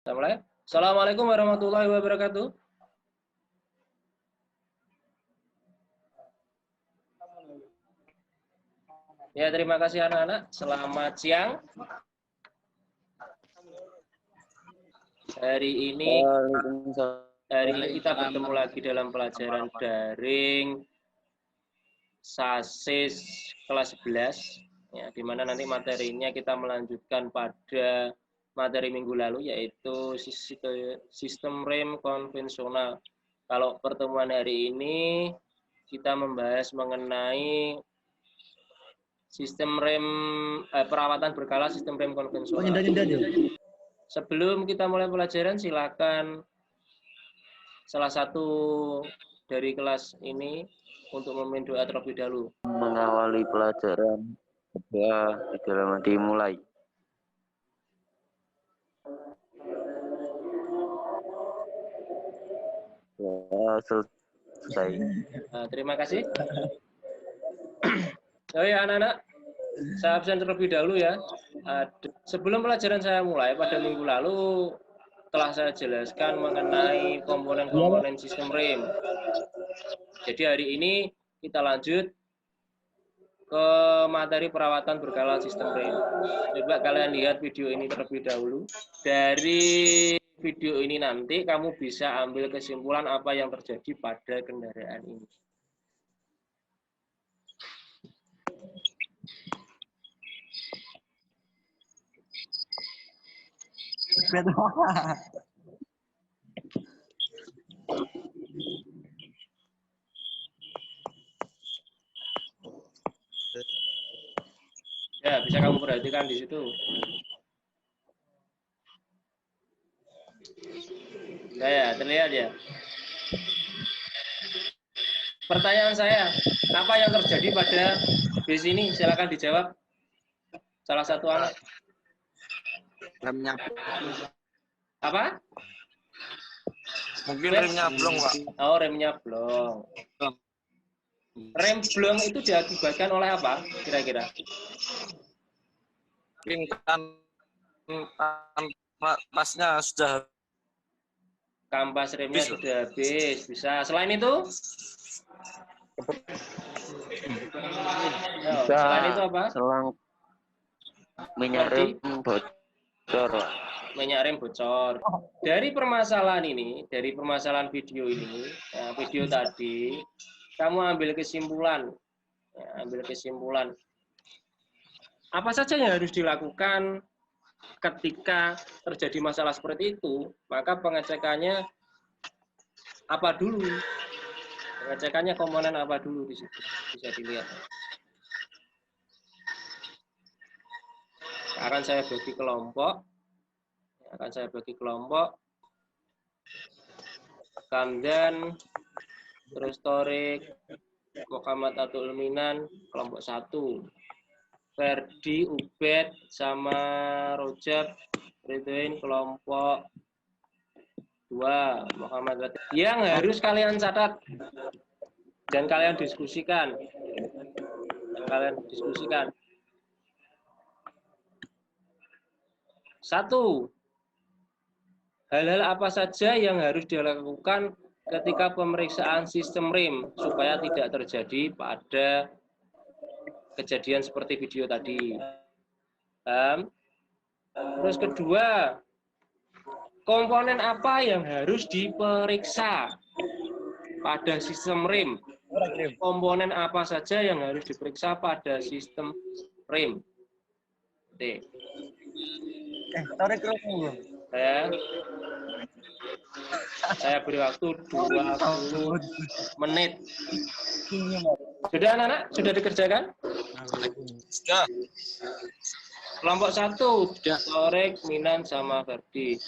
Assalamualaikum warahmatullahi wabarakatuh. Ya, terima kasih anak-anak. Selamat siang. Hari ini kita bertemu lagi dalam pelajaran daring SASIS kelas 11. Ya, di mana nanti materinya kita melanjutkan pada materi minggu lalu, yaitu sistem rem konvensional. Kalau pertemuan hari ini kita membahas mengenai sistem rem perawatan berkala sistem rem konvensional. Sebelum kita mulai pelajaran, silakan salah satu dari kelas ini untuk memimpin doa terlebih dahulu. Mengawali pelajaran, ya, dalam dimulai. Ya, selesai. Nah, terima kasih. Oh ya anak-anak, saya absen terlebih dahulu ya. Sebelum pelajaran saya mulai, pada minggu lalu telah saya jelaskan mengenai komponen-komponen sistem rem. Jadi hari ini kita lanjut ke materi perawatan berkala sistem rem. Coba kalian lihat video ini terlebih dahulu. Dari video ini nanti kamu bisa ambil kesimpulan apa yang terjadi pada kendaraan ini. Ya, bisa kamu perhatikan di situ. Ya, terlihat ya. Pertanyaan saya, apa yang terjadi pada bis ini? Silakan dijawab. Salah satu anak. Remnya. Apa? Mungkin remnya blong, Pak. Oh, remnya blong. Rem blong itu diakibatkan oleh apa kira-kira? Mungkin kan pasnya sudah kampas remnya sudah habis. Bisa. Selain itu? Bisa. Selain itu apa? Selang minyak rem bocor. Minyak rem bocor. Dari permasalahan ini, dari permasalahan video ini, ya, video tadi, kamu ambil kesimpulan. Ya, ambil kesimpulan. Apa saja yang harus dilakukan ketika terjadi masalah seperti itu? Maka pengecekannya apa dulu? Pengecekannya komponen apa dulu di situ? Bisa dilihat. Akan saya bagi kelompok. Kamdan, terus Torik, Muhammad Atul Minan, kelompok 1. Ferdi, Ubed, sama Rojab, Ridwain, kelompok 2. Muhammad Latif. Yang harus kalian catat dan kalian diskusikan. Satu, hal-hal apa saja yang harus dilakukan ketika pemeriksaan sistem rem supaya tidak terjadi pada kejadian seperti video tadi. Terus kedua, komponen apa yang harus diperiksa pada sistem rem? Komponen apa saja yang harus diperiksa pada sistem rem? Saya beri waktu 20 menit. Sudah anak-anak? Sudah dikerjakan? Sudah. Kelompok 1, Torek, Minan, sama Ferdi.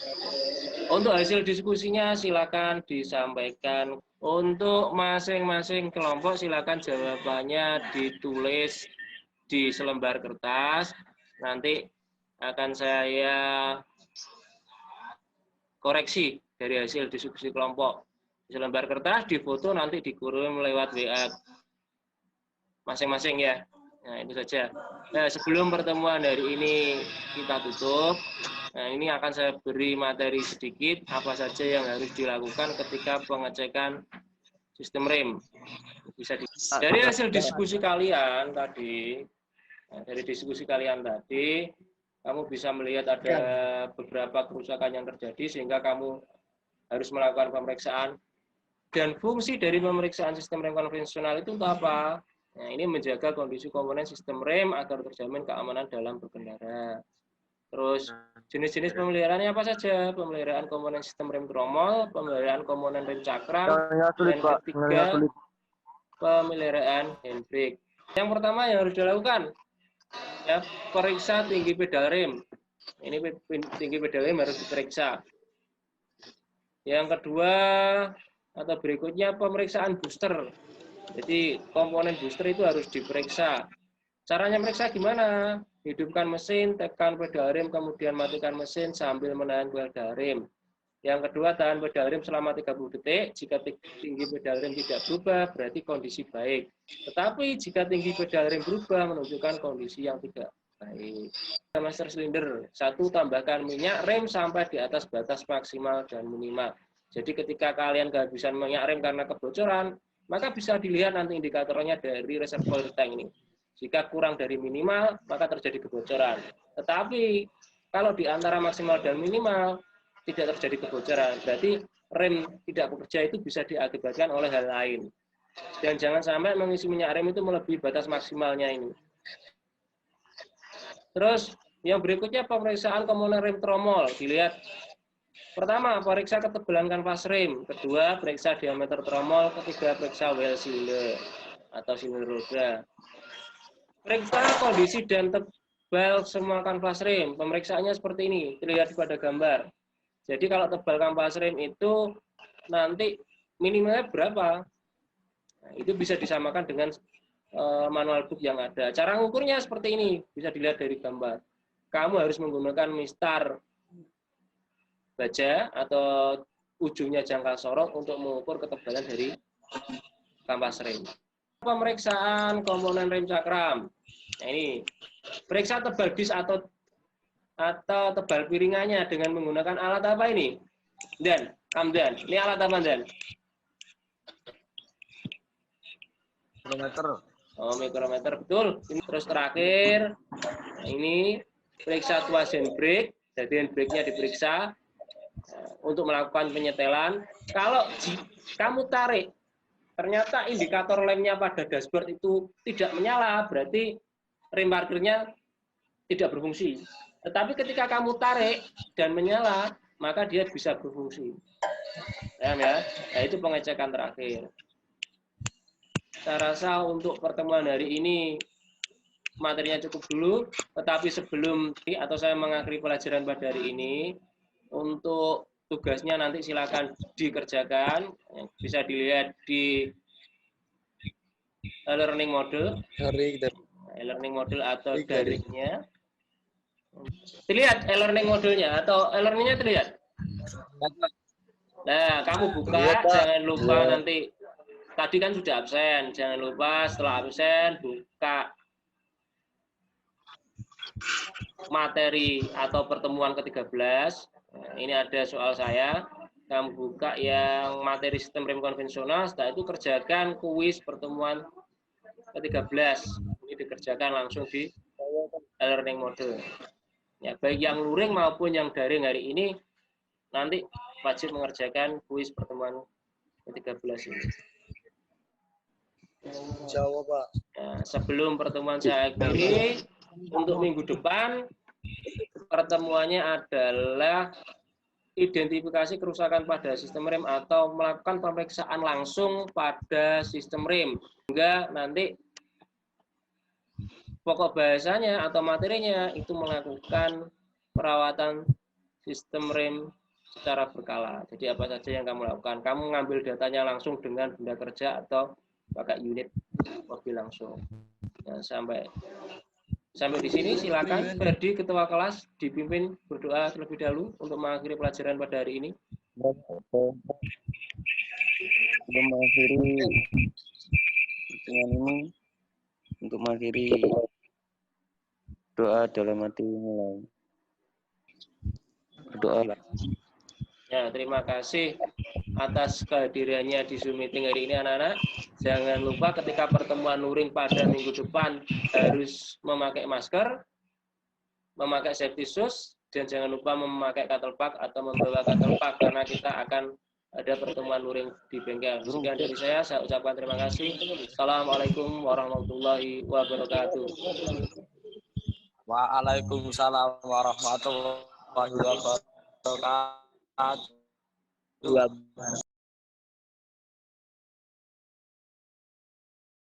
Untuk hasil diskusinya silakan disampaikan. Untuk masing-masing kelompok silakan jawabannya ditulis di selembar kertas. Nanti akan saya koreksi dari hasil diskusi kelompok. Di selembar kertas, difoto, nanti dikirim lewat WA masing-masing ya. Nah, itu saja. Nah, sebelum pertemuan hari ini kita tutup, nah ini akan saya beri materi sedikit apa saja yang harus dilakukan ketika pengecekan sistem rem. Bisa dari hasil diskusi kalian tadi, kamu bisa melihat ada beberapa kerusakan yang terjadi sehingga kamu harus melakukan pemeriksaan. Dan fungsi dari pemeriksaan sistem rem konvensional itu untuk apa? Nah, ini menjaga kondisi komponen sistem rem agar terjamin keamanan dalam berkendara. Terus jenis-jenis pemeliharaannya apa saja? Pemeliharaan komponen sistem rem tromol, pemeliharaan komponen rem cakram, dan ketiga pemeliharaan handbrake. Yang pertama yang harus dilakukan, ya, periksa tinggi pedal rem. Ini tinggi pedal rem harus diperiksa. Yang kedua atau berikutnya pemeriksaan booster. Jadi komponen booster itu harus diperiksa. Caranya meriksa gimana? Hidupkan mesin, tekan pedal rem, kemudian matikan mesin sambil menahan pedal rem. Yang kedua, tahan pedal rem selama 30 detik. Jika tinggi pedal rem tidak berubah, berarti kondisi baik. Tetapi jika tinggi pedal rem berubah, menunjukkan kondisi yang tidak baik. Master silinder. 1. Tambahkan minyak rem sampai di atas batas maksimal dan minimal. Jadi ketika kalian kehabisan minyak rem karena kebocoran, maka bisa dilihat nanti indikatornya dari reservoir tank ini. Jika kurang dari minimal, maka terjadi kebocoran. Tetapi kalau di antara maksimal dan minimal, tidak terjadi kebocoran. Berarti rem tidak bekerja itu bisa diakibatkan oleh hal lain. Dan jangan sampai mengisi minyak rem itu melebihi batas maksimalnya ini. Terus yang berikutnya pemeriksaan komponen rem tromol. Dilihat. Pertama, periksa ketebalan kanvas rem. Kedua, periksa diameter tromol. Ketiga, periksa well cylinder atau silinder roda. Periksa kondisi dan tebal semua kanvas rem. Pemeriksaannya seperti ini, terlihat pada gambar. Jadi kalau tebal kanvas rem itu nanti minimalnya berapa? Nah, itu bisa disamakan dengan manual book yang ada. Cara mengukurnya seperti ini, bisa dilihat dari gambar. Kamu harus menggunakan mistar baja atau ujungnya jangkar sorot untuk mengukur ketebalan dari kanvas rem. Pemeriksaan komponen rem cakram. Nah, ini periksa tebal dis atau tebal piringannya dengan menggunakan alat apa ini? Dan Hamdan, ini alat apa Dan? Mikrometer. Oh, mikrometer, betul. Ini terus terakhir, nah ini periksa tuas handbrake. Jadi handbrake-nya diperiksa untuk melakukan penyetelan. Kalau kamu tarik, ternyata indikator lemnya pada dashboard itu tidak menyala, berarti rem parkirnya tidak berfungsi. Tetapi ketika kamu tarik dan menyala, maka dia bisa berfungsi. Ya, nah, itu pengecekan terakhir. Saya rasa untuk pertemuan hari ini materinya cukup dulu, tetapi sebelum atau saya mengakhiri pelajaran pada hari ini, untuk tugasnya nanti silakan dikerjakan, bisa dilihat di learning model, e-learning model atau daringnya. Terlihat e-learning modelnya atau e-learningnya terlihat? Nah, kamu buka, jangan lupa nanti, tadi kan sudah absen, jangan lupa setelah absen buka materi atau pertemuan ke-13. Nah, ini ada soal saya. Kamu buka yang materi sistem rem konvensional, setelah itu kerjakan kuis pertemuan ke-13. Ini dikerjakan langsung di e-learning model. Ya, baik yang luring maupun yang daring hari ini nanti wajib mengerjakan kuis pertemuan ke-13 ini. Jawab, Pak. Nah, sebelum pertemuan saya akhiri, untuk minggu depan pertemuannya adalah identifikasi kerusakan pada sistem rem atau melakukan pemeriksaan langsung pada sistem rem. Hingga nanti pokok bahasanya atau materinya itu melakukan perawatan sistem rem secara berkala. Jadi apa saja yang kamu lakukan? Kamu ngambil datanya langsung dengan benda kerja atau pakai unit mobil langsung. Nah, sampai di sini silakan Ferdi ketua kelas dipimpin berdoa terlebih dahulu untuk mengakhiri pelajaran pada hari ini. Sebelum mengakhiri pertemuan ini, untuk mengakhiri doa dalam hati mulai. Berdoa. Ya, terima kasih atas kehadirannya di Zoom meeting hari ini anak-anak. Jangan lupa ketika pertemuan luring pada minggu depan harus memakai masker, memakai safety shoes, dan jangan lupa memakai cattle pack atau membawa cattle pack karena kita akan ada pertemuan luring di bengkel. Sekian dari saya ucapkan terima kasih. Assalamualaikum warahmatullahi wabarakatuh. Waalaikumsalam warahmatullahi wabarakatuh.